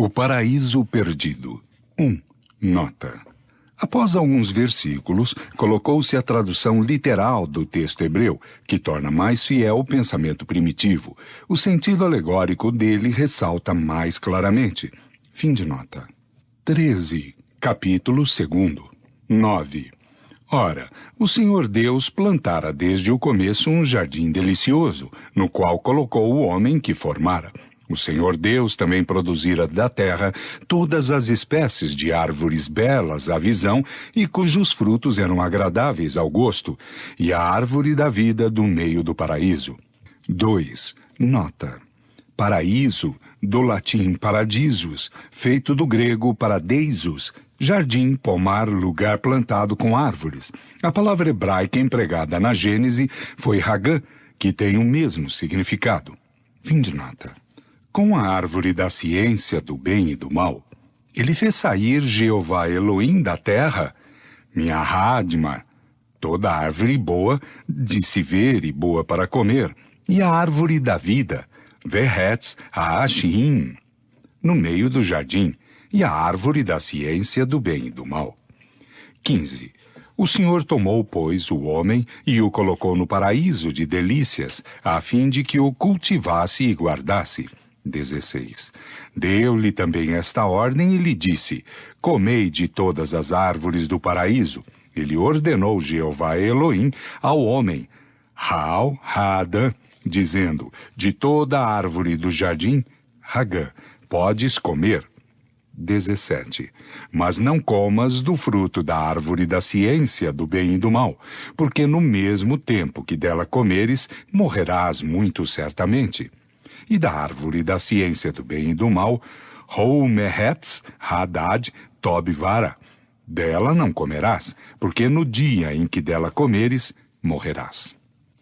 O Paraíso Perdido. 1. Nota. Após alguns versículos, colocou-se a tradução literal do texto hebreu, que torna mais fiel o pensamento primitivo. O sentido alegórico dele ressalta mais claramente. Fim de nota. 13. Capítulo 2. 9. Ora, o Senhor Deus plantara desde o começo um jardim delicioso, no qual colocou o homem que formara. O Senhor Deus também produzira da terra todas as espécies de árvores belas à visão e cujos frutos eram agradáveis ao gosto, e a árvore da vida do meio do paraíso. 2. Nota. Paraíso, do latim paradisus, feito do grego paradeisos, jardim, pomar, lugar plantado com árvores. A palavra hebraica empregada na Gênese foi Hagã, que tem o mesmo significado. Fim de nota. Com a árvore da ciência do bem e do mal, ele fez sair Jeová Elohim da terra, Minhahadma, toda árvore boa de se ver e boa para comer, e a árvore da vida, Vehetz Haashim, no meio do jardim, e a árvore da ciência do bem e do mal. 15. O Senhor tomou, pois, o homem e o colocou no paraíso de delícias, a fim de que o cultivasse e guardasse. 16. Deu-lhe também esta ordem e lhe disse: comei de todas as árvores do paraíso. Ele ordenou Jeová Elohim ao homem, Hal Hadã, dizendo: de toda a árvore do jardim, Hagã, podes comer. 17. Mas não comas do fruto da árvore da ciência do bem e do mal, porque no mesmo tempo que dela comeres, morrerás muito certamente. E da árvore da ciência do bem e do mal, Houmehetz Hadad Tobvara, dela não comerás, porque no dia em que dela comeres, morrerás.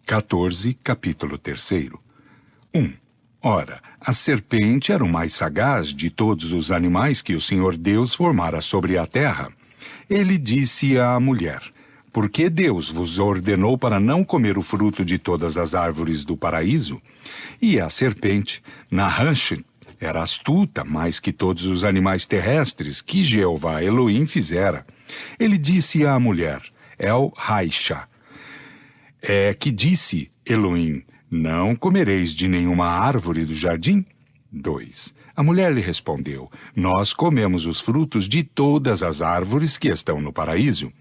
14, capítulo 3. 1. Ora, a serpente era o mais sagaz de todos os animais que o Senhor Deus formara sobre a terra. Ele disse à mulher: por que Deus vos ordenou para não comer o fruto de todas as árvores do paraíso? E a serpente, Nahansh, era astuta mais que todos os animais terrestres que Jeová Elohim fizera. Ele disse à mulher, El Haisha, que disse Elohim: não comereis de nenhuma árvore do jardim? 2. A mulher lhe respondeu: nós comemos os frutos de todas as árvores que estão no paraíso.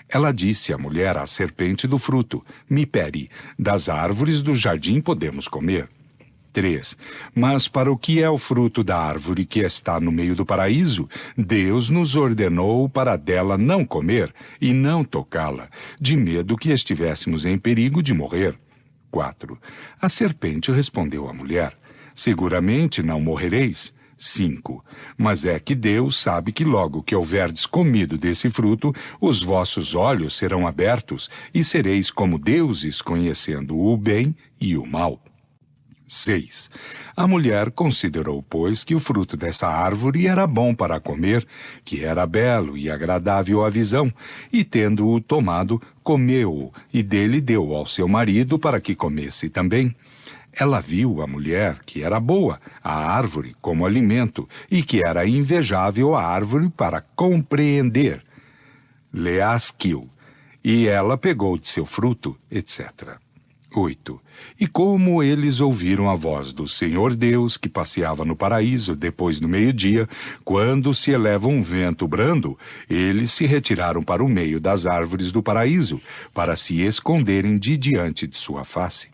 Ela disse à mulher à serpente do fruto: Miperi, das árvores do jardim podemos comer. 3. Mas para o que é o fruto da árvore que está no meio do paraíso, Deus nos ordenou para dela não comer e não tocá-la, de medo que estivéssemos em perigo de morrer. 4. A serpente respondeu à mulher: seguramente não morrereis. 5. Mas é que Deus sabe que logo que houverdes comido desse fruto, os vossos olhos serão abertos e sereis como deuses, conhecendo o bem e o mal. 6. A mulher considerou, pois, que o fruto dessa árvore era bom para comer, que era belo e agradável à visão, e tendo-o tomado, comeu-o, e dele deu ao seu marido para que comesse também. Ela viu a mulher que era boa, a árvore, como alimento, e que era invejável a árvore para compreender. Leaskiu. E ela pegou de seu fruto, etc. 8. E como eles ouviram a voz do Senhor Deus, que passeava no paraíso depois do meio-dia, quando se eleva um vento brando, eles se retiraram para o meio das árvores do paraíso, para se esconderem de diante de sua face.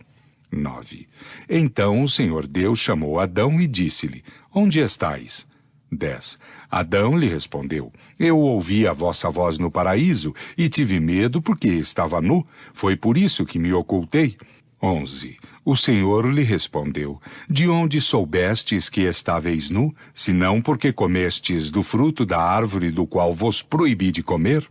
9. Então o Senhor Deus chamou Adão e disse-lhe: onde estais? 10. Adão lhe respondeu: eu ouvi a vossa voz no paraíso e tive medo porque estava nu, foi por isso que me ocultei. 11. O Senhor lhe respondeu: de onde soubestes que estáveis nu, senão porque comestes do fruto da árvore do qual vos proibi de comer?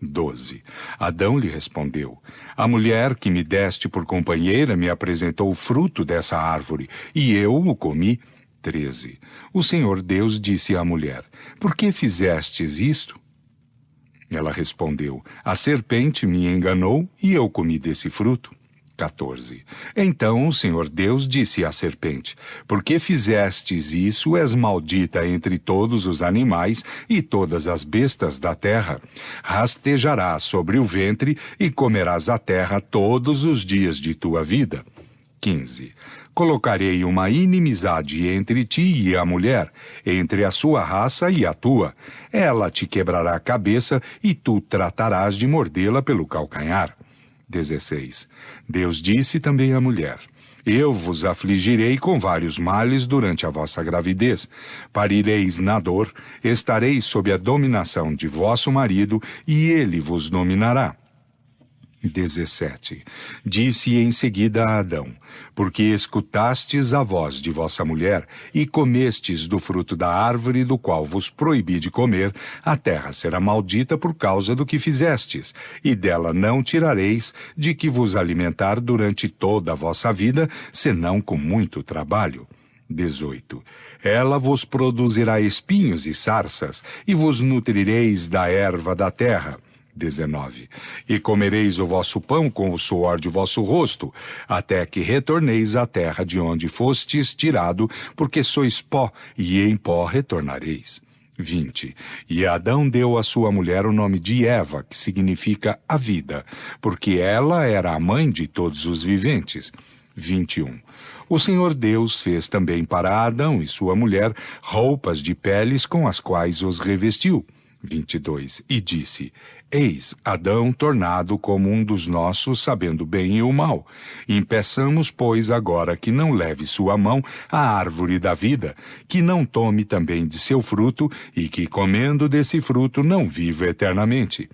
12. Adão lhe respondeu: a mulher que me deste por companheira me apresentou o fruto dessa árvore, e eu o comi. 13. O Senhor Deus disse à mulher: por que fizestes isto? Ela respondeu: a serpente me enganou e eu comi desse fruto. 14. Então o Senhor Deus disse à serpente: Porque fizestes isso, és maldita entre todos os animais e todas as bestas da terra. Rastejarás sobre o ventre e comerás a terra todos os dias de tua vida. 15. Colocarei uma inimizade entre ti e a mulher, entre a sua raça e a tua. Ela te quebrará a cabeça e tu tratarás de mordê-la pelo calcanhar. 16. Deus disse também à mulher: Eu vos afligirei com vários males durante a vossa gravidez. Parireis na dor, estareis sob a dominação de vosso marido, e ele vos dominará. 17. Disse em seguida a Adão: Porque escutastes a voz de vossa mulher, e comestes do fruto da árvore do qual vos proibi de comer, a terra será maldita por causa do que fizestes, e dela não tirareis de que vos alimentar durante toda a vossa vida, senão com muito trabalho. 18. Ela vos produzirá espinhos e sarças, e vos nutrireis da erva da terra. 19. E comereis o vosso pão com o suor de vosso rosto, até que retorneis à terra de onde fostes tirado, porque sois pó, e em pó retornareis. 20. E Adão deu à sua mulher o nome de Eva, que significa a vida, porque ela era a mãe de todos os viventes. 21. O Senhor Deus fez também para Adão e sua mulher roupas de peles com as quais os revestiu. 22. E disse: Eis Adão tornado como um dos nossos, sabendo bem e o mal. Impeçamos, pois, agora que não leve sua mão à árvore da vida, que não tome também de seu fruto, e que, comendo desse fruto, não viva eternamente.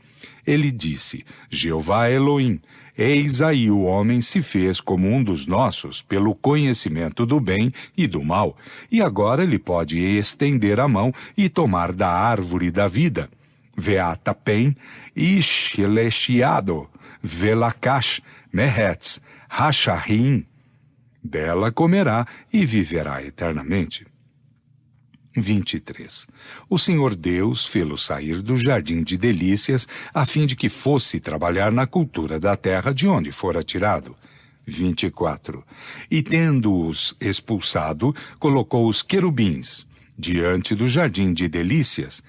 Ele disse: Jeová Elohim, eis aí o homem se fez como um dos nossos, pelo conhecimento do bem e do mal, e agora ele pode estender a mão e tomar da árvore da vida. Veata pen, ish leshiado, velakash, mehetz, hashahim. Dela comerá e viverá eternamente. 23. O Senhor Deus fê-lo sair do jardim de delícias, a fim de que fosse trabalhar na cultura da terra de onde fora tirado. 24. E tendo-os expulsado, colocou os querubins diante do jardim de delícias.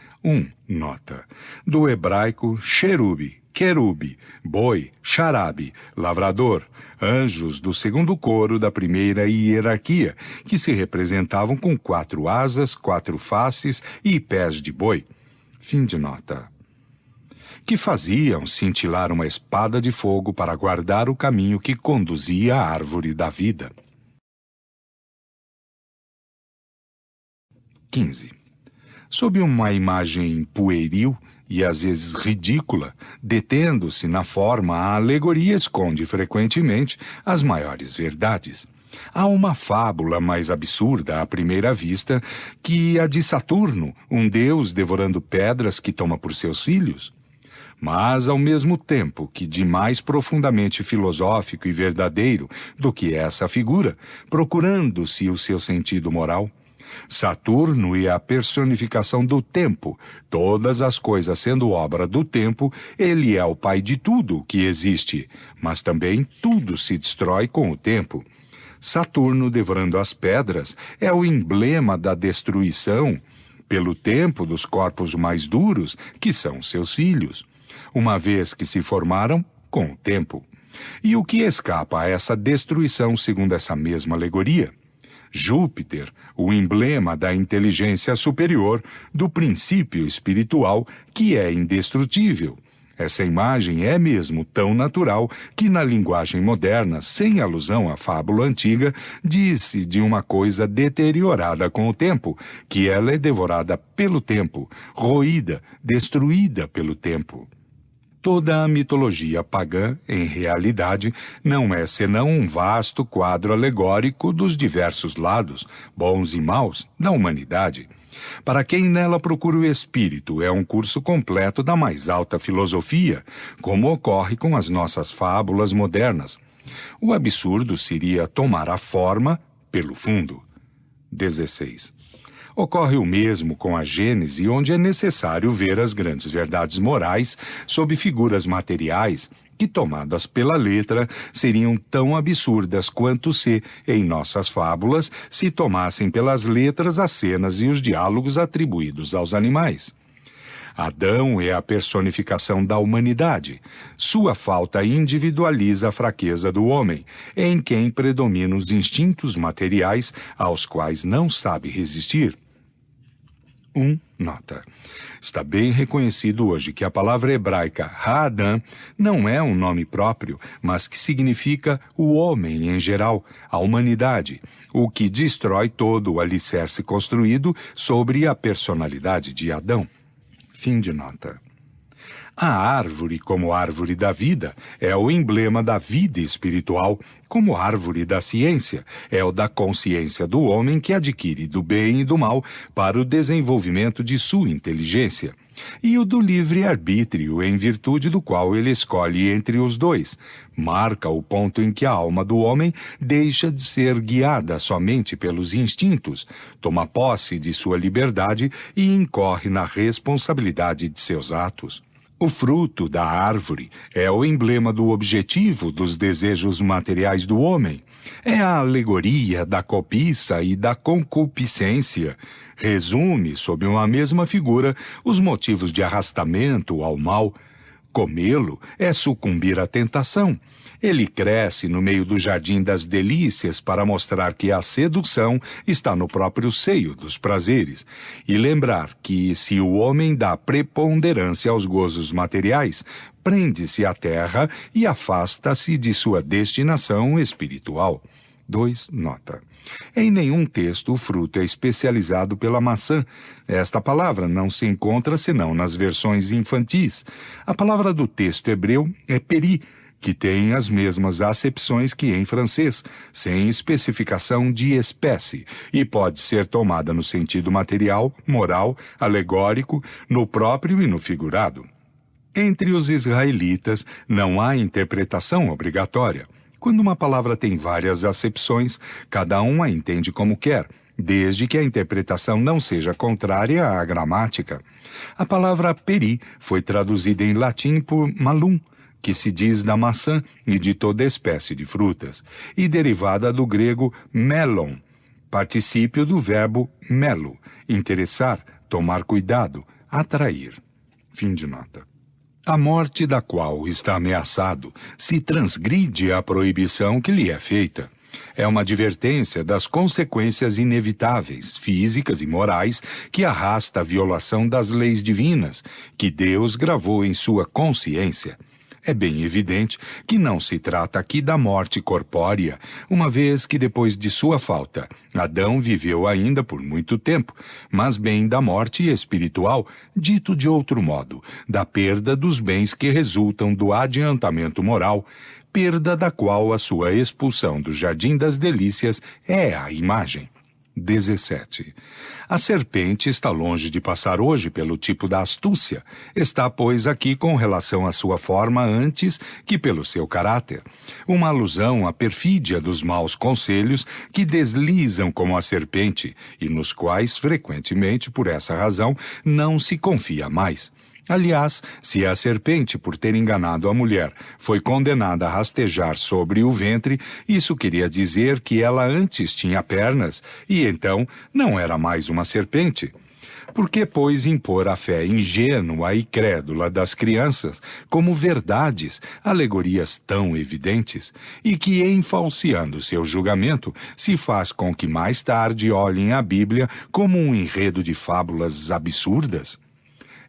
Nota. Do hebraico, cherube, querube, boi, xarabe, lavrador, anjos do segundo coro da primeira hierarquia, que se representavam com 4 asas, 4 faces e pés de boi. Fim de nota. Que faziam cintilar uma espada de fogo para guardar o caminho que conduzia à árvore da vida. 15. Sob uma imagem pueril e às vezes ridícula, detendo-se na forma, a alegoria esconde frequentemente as maiores verdades. Há uma fábula mais absurda à primeira vista que a de Saturno, um deus devorando pedras que toma por seus filhos. Mas, ao mesmo tempo que de mais profundamente filosófico e verdadeiro do que essa figura, procurando-se o seu sentido moral, Saturno é a personificação do tempo. Todas as coisas sendo obra do tempo, ele é o pai de tudo que existe, mas também tudo se destrói com o tempo. Saturno, devorando as pedras, é o emblema da destruição, pelo tempo, dos corpos mais duros, que são seus filhos, uma vez que se formaram com o tempo. E o que escapa a essa destruição segundo essa mesma alegoria? Júpiter, o emblema da inteligência superior, do princípio espiritual que é indestrutível. Essa imagem é mesmo tão natural que, na linguagem moderna, sem alusão à fábula antiga, diz-se de uma coisa deteriorada com o tempo, que ela é devorada pelo tempo, roída, destruída pelo tempo. Toda a mitologia pagã, em realidade, não é senão um vasto quadro alegórico dos diversos lados, bons e maus, da humanidade. Para quem nela procura o espírito, é um curso completo da mais alta filosofia, como ocorre com as nossas fábulas modernas. O absurdo seria tomar a forma pelo fundo. 16. Ocorre o mesmo com a Gênese, onde é necessário ver as grandes verdades morais sob figuras materiais, que, tomadas pela letra, seriam tão absurdas quanto se, em nossas fábulas, se tomassem pelas letras as cenas e os diálogos atribuídos aos animais. Adão é a personificação da humanidade. Sua falta individualiza a fraqueza do homem, em quem predominam os instintos materiais aos quais não sabe resistir. Nota. Está bem reconhecido hoje que a palavra hebraica Ha'adam não é um nome próprio, mas que significa o homem em geral, a humanidade, o que destrói todo o alicerce construído sobre a personalidade de Adão. Fim de nota. A árvore, como árvore da vida, é o emblema da vida espiritual, como árvore da ciência, é o da consciência do homem que adquire do bem e do mal para o desenvolvimento de sua inteligência, e o do livre-arbítrio, em virtude do qual ele escolhe entre os dois, marca o ponto em que a alma do homem deixa de ser guiada somente pelos instintos, toma posse de sua liberdade e incorre na responsabilidade de seus atos. O fruto da árvore é o emblema do objetivo dos desejos materiais do homem. É a alegoria da cobiça e da concupiscência. Resume, sob uma mesma figura, os motivos de arrastamento ao mal. Comê-lo é sucumbir à tentação. Ele cresce no meio do jardim das delícias para mostrar que a sedução está no próprio seio dos prazeres, e lembrar que, se o homem dá preponderância aos gozos materiais, prende-se à terra e afasta-se de sua destinação espiritual. 2. Nota. Em nenhum texto o fruto é especializado pela maçã. Esta palavra não se encontra senão nas versões infantis. A palavra do texto hebreu é peri, que tem as mesmas acepções que em francês, sem especificação de espécie, e pode ser tomada no sentido material, moral, alegórico, no próprio e no figurado. Entre os israelitas não há interpretação obrigatória. Quando uma palavra tem várias acepções, cada um a entende como quer, desde que a interpretação não seja contrária à gramática. A palavra peri foi traduzida em latim por malum, que se diz da maçã e de toda espécie de frutas, e derivada do grego melon, particípio do verbo melo, interessar, tomar cuidado, atrair. Fim de nota. A morte da qual está ameaçado se transgride a proibição que lhe é feita. É uma advertência das consequências inevitáveis, físicas e morais, que arrasta a violação das leis divinas, que Deus gravou em sua consciência. É bem evidente que não se trata aqui da morte corpórea, uma vez que depois de sua falta, Adão viveu ainda por muito tempo, mas bem da morte espiritual, dito de outro modo, da perda dos bens que resultam do adiantamento moral, perda da qual a sua expulsão do Jardim das Delícias é a imagem. 17. A serpente está longe de passar hoje pelo tipo da astúcia. Está, pois, aqui com relação à sua forma antes que pelo seu caráter. Uma alusão à perfídia dos maus conselhos que deslizam como a serpente e nos quais, frequentemente, por essa razão, não se confia mais. Aliás, se a serpente, por ter enganado a mulher, foi condenada a rastejar sobre o ventre, isso queria dizer que ela antes tinha pernas e então não era mais uma serpente. Por que, pois, impor a fé ingênua e crédula das crianças como verdades, alegorias tão evidentes, e que, enfalseando seu julgamento, se faz com que mais tarde olhem a Bíblia como um enredo de fábulas absurdas?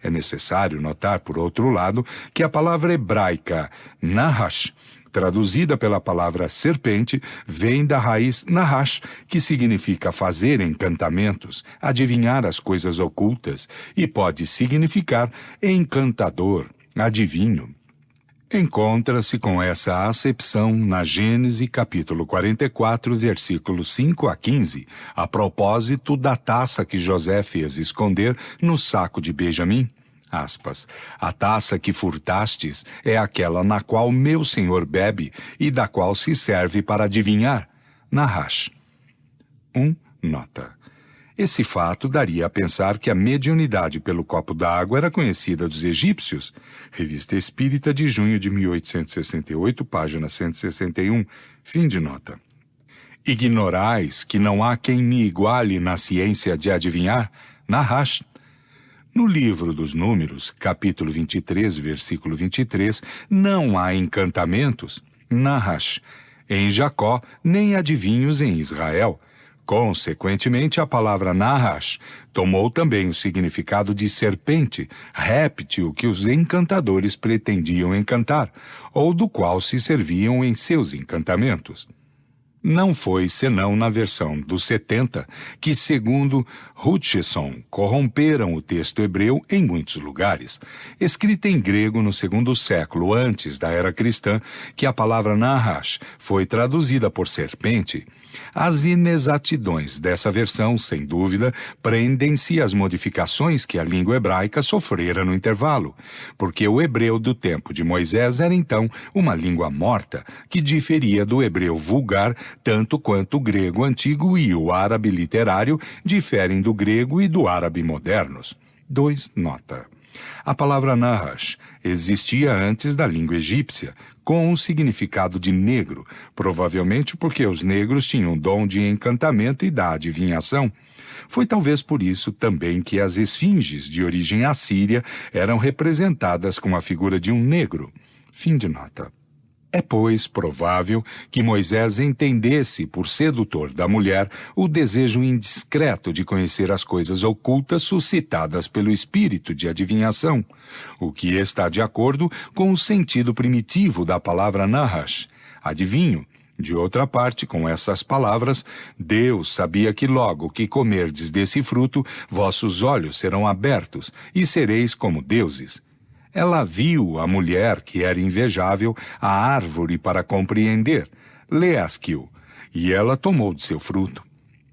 É necessário notar, por outro lado, que a palavra hebraica nahash, traduzida pela palavra serpente, vem da raiz nahash, que significa fazer encantamentos, adivinhar as coisas ocultas, e pode significar encantador, adivinho. Encontra-se com essa acepção na Gênesis capítulo 44, versículos 5 a 15, a propósito da taça que José fez esconder no saco de Benjamim. Aspas, a taça que furtastes é aquela na qual meu senhor bebe e da qual se serve para adivinhar. Nahash. Nota. Esse fato daria a pensar que a mediunidade pelo copo d'água era conhecida dos egípcios. Revista Espírita de junho de 1868, página 161, fim de nota. Ignorais que não há quem me iguale na ciência de adivinhar? Nahash. No livro dos Números, capítulo 23, versículo 23, não há encantamentos, Nahash, em Jacó, nem adivinhos em Israel. Consequentemente, a palavra Nahash tomou também o significado de serpente, réptil que os encantadores pretendiam encantar, ou do qual se serviam em seus encantamentos. Não foi senão na versão dos 70 que, segundo Hutcheson, corromperam o texto hebreu em muitos lugares. Escrita em grego no segundo século antes da era cristã, que a palavra Nahash foi traduzida por serpente. As inexatidões dessa versão, sem dúvida, prendem-se às modificações que a língua hebraica sofrera no intervalo, porque o hebreu do tempo de Moisés era então uma língua morta, que diferia do hebreu vulgar tanto quanto o grego antigo e o árabe literário diferem do grego e do árabe modernos. 2. Nota. A palavra Nahash existia antes da língua egípcia, com o significado de negro, provavelmente porque os negros tinham dom de encantamento e da adivinhação. Foi talvez por isso também que as esfinges de origem assíria eram representadas com a figura de um negro. Fim de nota. É, pois, provável que Moisés entendesse, por sedutor da mulher, o desejo indiscreto de conhecer as coisas ocultas suscitadas pelo espírito de adivinhação, o que está de acordo com o sentido primitivo da palavra Nahash, adivinho. De outra parte, com essas palavras, Deus sabia que logo que comerdes desse fruto, vossos olhos serão abertos e sereis como deuses. Ela viu a mulher, que era invejável, a árvore para compreender, Leasquil, e ela tomou de seu fruto.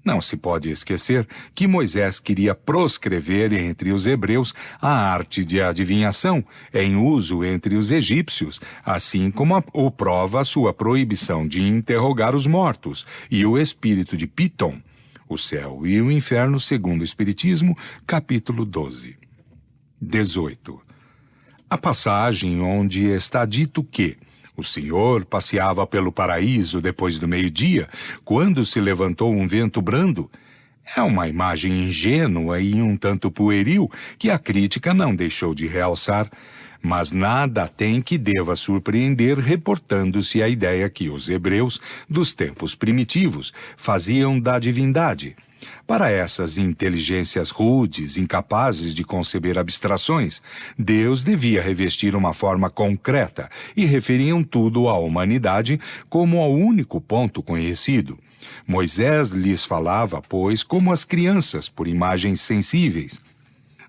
Não se pode esquecer que Moisés queria proscrever entre os hebreus a arte de adivinhação, em uso entre os egípcios, assim como o prova a sua proibição de interrogar os mortos e o espírito de Piton, o céu e o inferno segundo o Espiritismo, capítulo 12. 18. A passagem onde está dito que o Senhor passeava pelo paraíso depois do meio-dia, quando se levantou um vento brando, é uma imagem ingênua e um tanto pueril que a crítica não deixou de realçar, mas nada tem que deva surpreender reportando-se a ideia que os hebreus, dos tempos primitivos, faziam da divindade. Para essas inteligências rudes, incapazes de conceber abstrações, Deus devia revestir uma forma concreta e referiam tudo à humanidade como ao único ponto conhecido. Moisés lhes falava, pois, como as crianças, por imagens sensíveis.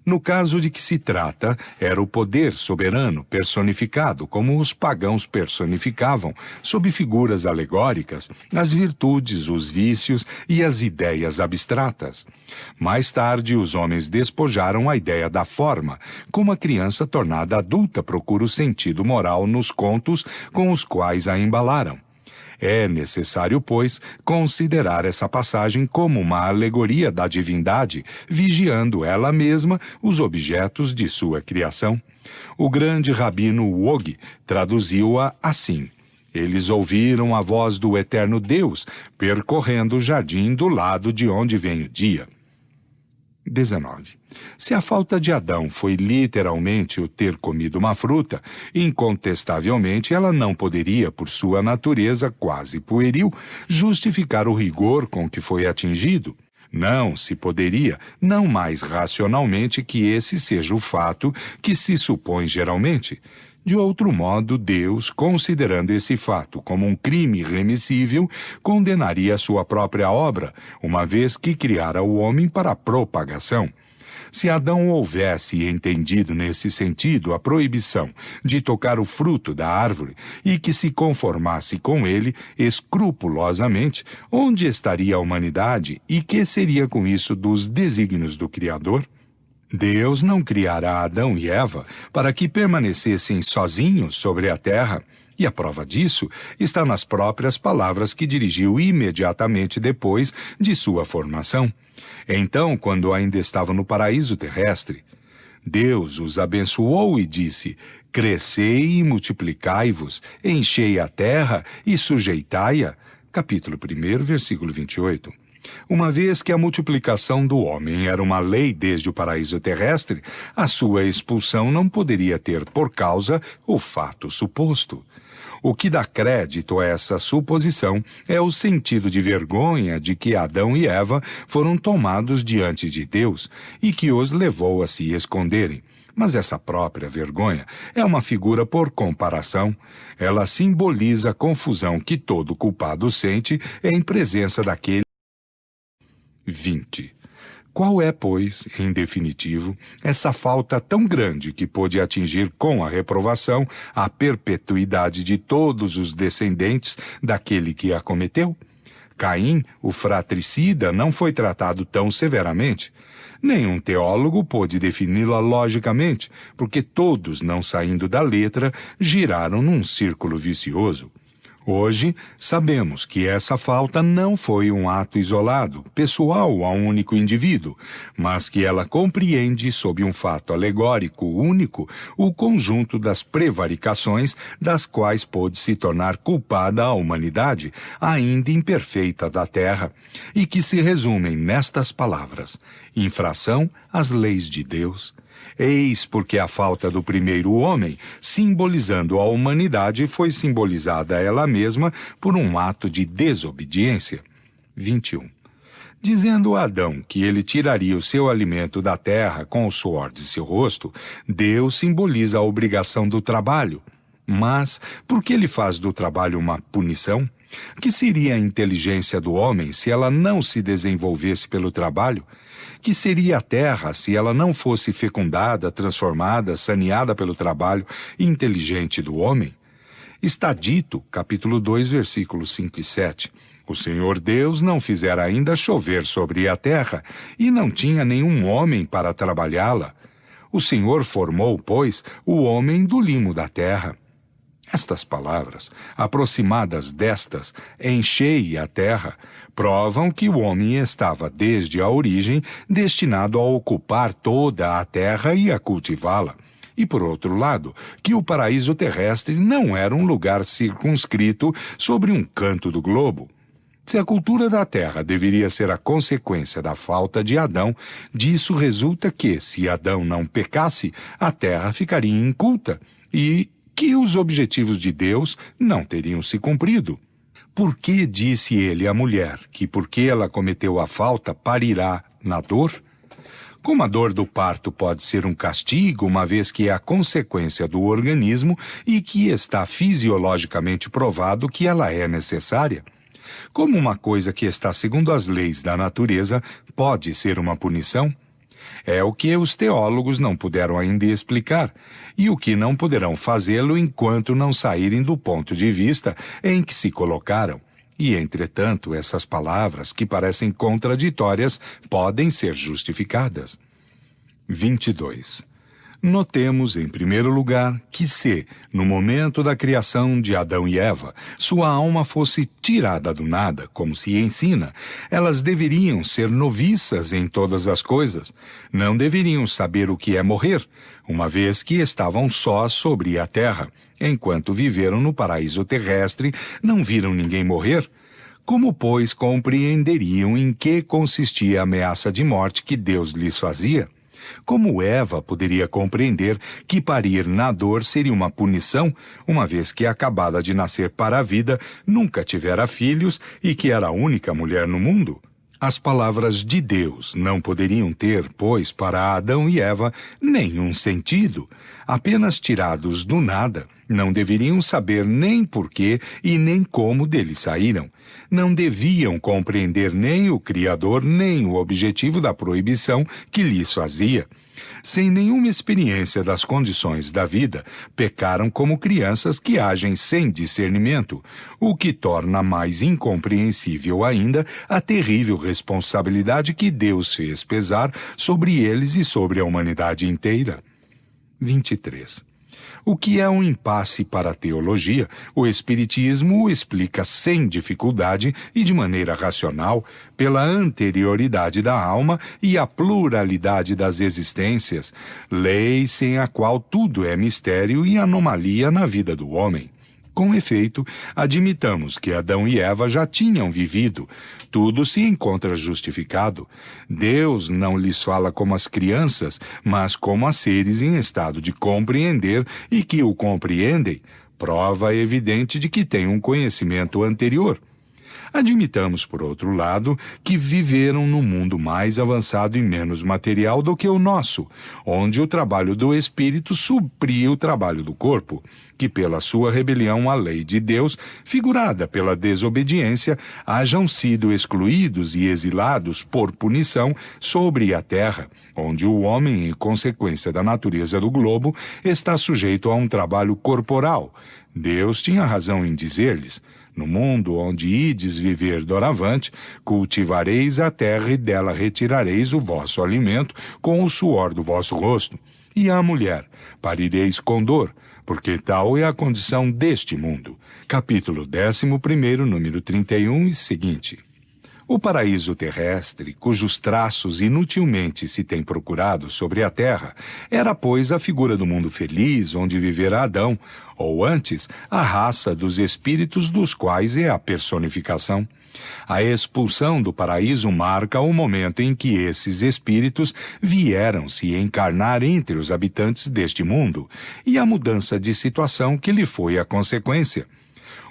No caso de que se trata, era o poder soberano personificado, como os pagãos personificavam, sob figuras alegóricas, as virtudes, os vícios e as ideias abstratas. Mais tarde, os homens despojaram a ideia da forma, como a criança tornada adulta procura o sentido moral nos contos com os quais a embalaram. É necessário, pois, considerar essa passagem como uma alegoria da divindade, vigiando ela mesma os objetos de sua criação. O grande rabino Wog traduziu-a assim: eles ouviram a voz do eterno Deus, percorrendo o jardim do lado de onde vem o dia. 19. Se a falta de Adão foi literalmente o ter comido uma fruta, incontestavelmente ela não poderia, por sua natureza quase pueril, justificar o rigor com que foi atingido. Não se poderia, não mais racionalmente, que esse seja o fato que se supõe geralmente. De outro modo, Deus, considerando esse fato como um crime irremissível, condenaria sua própria obra, uma vez que criara o homem para a propagação. Se Adão houvesse entendido nesse sentido a proibição de tocar o fruto da árvore e que se conformasse com ele escrupulosamente, onde estaria a humanidade e que seria com isso dos desígnios do Criador? Deus não criará Adão e Eva para que permanecessem sozinhos sobre a terra. E a prova disso está nas próprias palavras que dirigiu imediatamente depois de sua formação. Então, quando ainda estava no paraíso terrestre, Deus os abençoou e disse: crescei e multiplicai-vos, enchei a terra e sujeitai-a. Capítulo 1, versículo 28. Uma vez que a multiplicação do homem era uma lei desde o paraíso terrestre, a sua expulsão não poderia ter por causa o fato suposto. O que dá crédito a essa suposição é o sentido de vergonha de que Adão e Eva foram tomados diante de Deus e que os levou a se esconderem. Mas essa própria vergonha é uma figura por comparação. Ela simboliza a confusão que todo culpado sente em presença daquele 20. Qual é, pois, em definitivo, essa falta tão grande que pôde atingir com a reprovação a perpetuidade de todos os descendentes daquele que a cometeu? Caim, o fratricida, não foi tratado tão severamente. Nenhum teólogo pôde defini-la logicamente, porque todos, não saindo da letra, giraram num círculo vicioso. Hoje, sabemos que essa falta não foi um ato isolado, pessoal a um único indivíduo, mas que ela compreende, sob um fato alegórico único, o conjunto das prevaricações das quais pôde se tornar culpada a humanidade, ainda imperfeita da terra, e que se resumem nestas palavras: infração às leis de Deus. Eis porque a falta do primeiro homem, simbolizando a humanidade, foi simbolizada ela mesma por um ato de desobediência. 21. Dizendo a Adão que ele tiraria o seu alimento da terra com o suor de seu rosto, Deus simboliza a obrigação do trabalho. Mas por que ele faz do trabalho uma punição? Que seria a inteligência do homem se ela não se desenvolvesse pelo trabalho? Que seria a terra se ela não fosse fecundada, transformada, saneada pelo trabalho inteligente do homem? Está dito, capítulo 2, versículos 5 e 7, o Senhor Deus não fizera ainda chover sobre a terra, e não tinha nenhum homem para trabalhá-la. O Senhor formou, pois, o homem do limo da terra. Estas palavras, aproximadas destas, enchei a terra, provam que o homem estava, desde a origem, destinado a ocupar toda a terra e a cultivá-la. E, por outro lado, que o paraíso terrestre não era um lugar circunscrito sobre um canto do globo. Se a cultura da terra deveria ser a consequência da falta de Adão, disso resulta que, se Adão não pecasse, a terra ficaria inculta e que os objetivos de Deus não teriam se cumprido. Por que disse ele à mulher que, porque ela cometeu a falta, parirá na dor? Como a dor do parto pode ser um castigo, uma vez que é a consequência do organismo e que está fisiologicamente provado que ela é necessária? Como uma coisa que está segundo as leis da natureza pode ser uma punição? É o que os teólogos não puderam ainda explicar, e o que não poderão fazê-lo enquanto não saírem do ponto de vista em que se colocaram. E, entretanto, essas palavras, que parecem contraditórias, podem ser justificadas. 22. Notemos, em primeiro lugar, que se, no momento da criação de Adão e Eva, sua alma fosse tirada do nada, como se ensina, elas deveriam ser noviças em todas as coisas. Não deveriam saber o que é morrer, uma vez que estavam só sobre a terra. Enquanto viveram no paraíso terrestre, não viram ninguém morrer. Como, pois, compreenderiam em que consistia a ameaça de morte que Deus lhes fazia? Como Eva poderia compreender que parir na dor seria uma punição, uma vez que, acabada de nascer para a vida, nunca tivera filhos e que era a única mulher no mundo? As palavras de Deus não poderiam ter, pois, para Adão e Eva, nenhum sentido. Apenas tirados do nada, não deveriam saber nem porquê e nem como dele saíram. Não deviam compreender nem o Criador, nem o objetivo da proibição que lhes fazia. Sem nenhuma experiência das condições da vida, pecaram como crianças que agem sem discernimento, o que torna mais incompreensível ainda a terrível responsabilidade que Deus fez pesar sobre eles e sobre a humanidade inteira. 23. O que é um impasse para a teologia, o Espiritismo o explica sem dificuldade e de maneira racional pela anterioridade da alma e a pluralidade das existências, lei sem a qual tudo é mistério e anomalia na vida do homem. Com efeito, admitamos que Adão e Eva já tinham vivido. Tudo se encontra justificado. Deus não lhes fala como as crianças, mas como a seres em estado de compreender e que o compreendem, prova evidente de que têm um conhecimento anterior. Admitamos, por outro lado, que viveram num mundo mais avançado e menos material do que o nosso, onde o trabalho do espírito supria o trabalho do corpo, que pela sua rebelião à lei de Deus, figurada pela desobediência, hajam sido excluídos e exilados por punição sobre a terra, onde o homem, em consequência da natureza do globo, está sujeito a um trabalho corporal. Deus tinha razão em dizer-lhes: no mundo onde ides viver doravante, cultivareis a terra e dela retirareis o vosso alimento com o suor do vosso rosto. E à mulher, parireis com dor, porque tal é a condição deste mundo. Capítulo 11, número 31 e seguinte. O paraíso terrestre, cujos traços inutilmente se tem procurado sobre a terra, era, pois, a figura do mundo feliz onde vivera Adão, ou antes, a raça dos espíritos dos quais é a personificação. A expulsão do paraíso marca o momento em que esses espíritos vieram se encarnar entre os habitantes deste mundo, e a mudança de situação que lhe foi a consequência.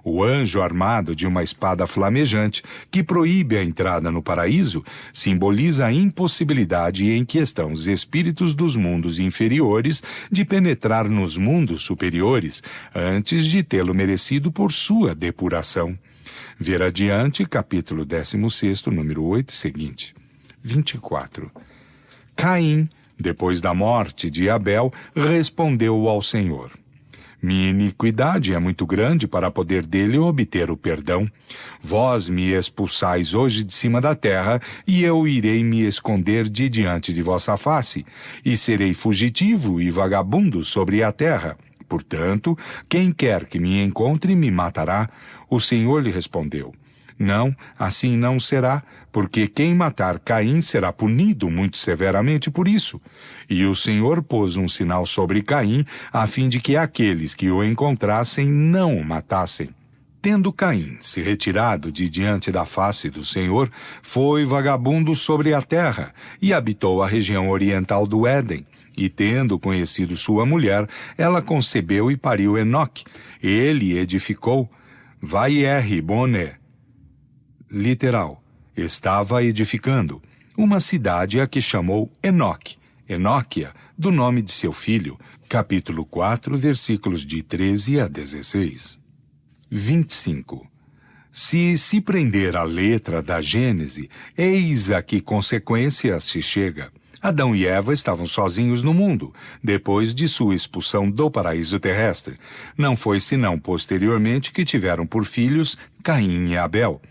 O anjo armado de uma espada flamejante, que proíbe a entrada no paraíso, simboliza a impossibilidade em que estão os espíritos dos mundos inferiores de penetrar nos mundos superiores, antes de tê-lo merecido por sua depuração. Ver adiante, capítulo 16, número 8 seguinte. 24. Caim, depois da morte de Abel, respondeu ao Senhor: minha iniquidade é muito grande para poder dele obter o perdão. Vós me expulsais hoje de cima da terra, e eu irei me esconder de diante de vossa face, e serei fugitivo e vagabundo sobre a terra. Portanto, quem quer que me encontre me matará. O Senhor lhe respondeu: não, assim não será, porque quem matar Caim será punido muito severamente por isso. E o Senhor pôs um sinal sobre Caim, a fim de que aqueles que o encontrassem não o matassem. Tendo Caim se retirado de diante da face do Senhor, foi vagabundo sobre a terra, e habitou a região oriental do Éden. E tendo conhecido sua mulher, ela concebeu e pariu Enoque. Ele edificou Vai-er-Ribone, literal, estava edificando, uma cidade a que chamou Enoque, Enóquia, do nome de seu filho. Capítulo 4, versículos de 13 a 16. 25. Se prender a letra da Gênese, eis a que consequência se chega. Adão e Eva estavam sozinhos no mundo, depois de sua expulsão do paraíso terrestre. Não foi senão posteriormente que tiveram por filhos Caim e Abel.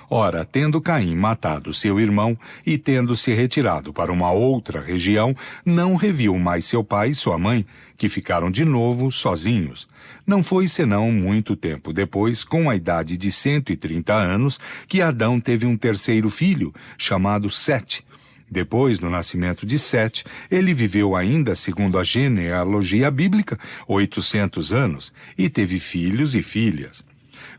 Ora, tendo Caim matado seu irmão e tendo se retirado para uma outra região, não reviu mais seu pai e sua mãe, que ficaram de novo sozinhos. Não foi senão muito tempo depois, com a idade de 130 anos, que Adão teve um terceiro filho, chamado Sete. Depois do nascimento de Sete, ele viveu ainda, segundo a genealogia bíblica, 800 anos, e teve filhos e filhas.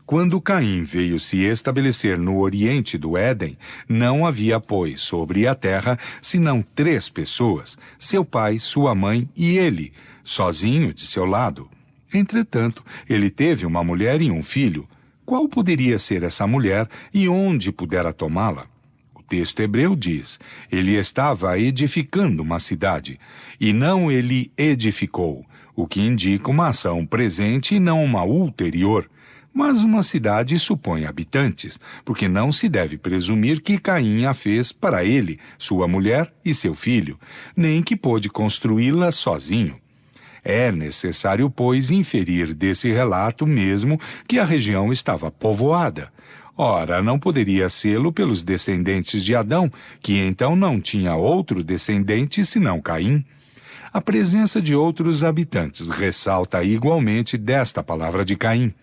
Quando Caim veio se estabelecer no oriente do Éden, não havia, pois, sobre a terra, senão 3 pessoas, seu pai, sua mãe e ele, sozinho de seu lado. Entretanto, ele teve uma mulher e um filho. Qual poderia ser essa mulher e onde pudera tomá-la? O texto hebreu diz: ele estava edificando uma cidade, e não ele edificou, o que indica uma ação presente e não uma ulterior. Mas uma cidade supõe habitantes, porque não se deve presumir que Caim a fez para ele, sua mulher e seu filho, nem que pôde construí-la sozinho. É necessário, pois, inferir desse relato mesmo que a região estava povoada. Ora, não poderia sê-lo pelos descendentes de Adão, que então não tinha outro descendente senão Caim. a presença de outros habitantes ressalta igualmente desta palavra de Caim.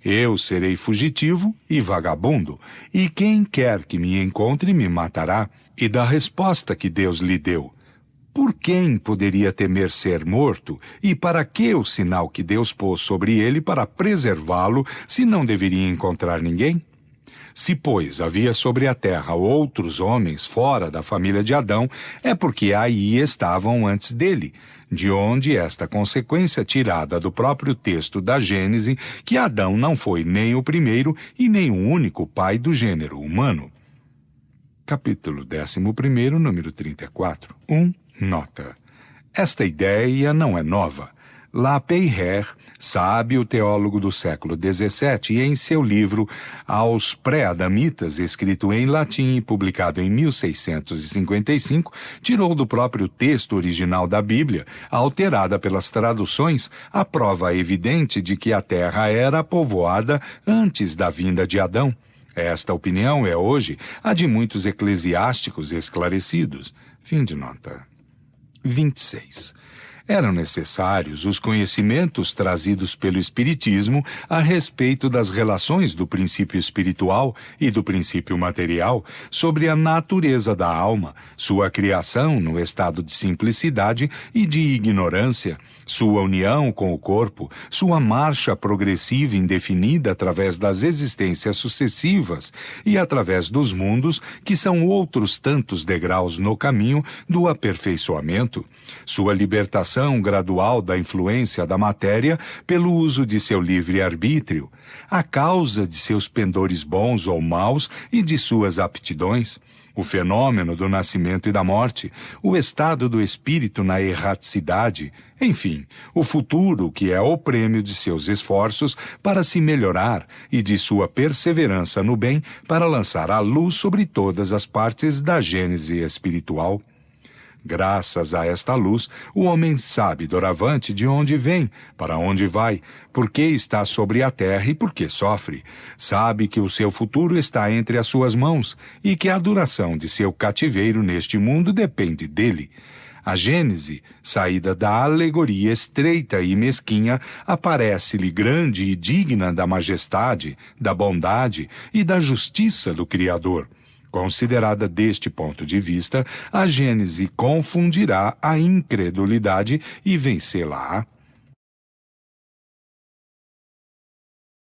Eu serei fugitivo e vagabundo, e quem quer que me encontre me matará. E da resposta que Deus lhe deu: por quem poderia temer ser morto, e para que o sinal que Deus pôs sobre ele para preservá-lo, se não deveria encontrar ninguém? Se, pois, havia sobre a terra outros homens fora da família de Adão, é porque aí estavam antes dele, de onde esta consequência tirada do próprio texto da Gênese, que Adão não foi nem o primeiro e nem o único pai do gênero humano. Capítulo 11, número 34. 1. Nota. Esta ideia não é nova. Lapeyre, sábio teólogo do século XVII, em seu livro Aos Pré-Adamitas, escrito em latim e publicado em 1655, tirou do próprio texto original da Bíblia, alterada pelas traduções, a prova evidente de que a terra era povoada antes da vinda de Adão. Esta opinião é hoje a de muitos eclesiásticos esclarecidos. Fim de nota. 26. Eram necessários os conhecimentos trazidos pelo Espiritismo a respeito das relações do princípio espiritual e do princípio material sobre a natureza da alma, sua criação no estado de simplicidade e de ignorância, sua união com o corpo, sua marcha progressiva indefinida através das existências sucessivas e através dos mundos, que são outros tantos degraus no caminho do aperfeiçoamento, sua libertação gradual da influência da matéria pelo uso de seu livre-arbítrio, a causa de seus pendores bons ou maus e de suas aptidões, o fenômeno do nascimento e da morte, o estado do espírito na erraticidade, enfim, o futuro que é o prêmio de seus esforços para se melhorar e de sua perseverança no bem para lançar a luz sobre todas as partes da gênese espiritual. Graças a esta luz, o homem sabe doravante de onde vem, para onde vai, por que está sobre a terra e por que sofre. Sabe que o seu futuro está entre as suas mãos e que a duração de seu cativeiro neste mundo depende dele. A Gênese, saída da alegoria estreita e mesquinha, aparece-lhe grande e digna da majestade, da bondade e da justiça do Criador. Considerada deste ponto de vista, a Gênese confundirá a incredulidade e vencê-la-á.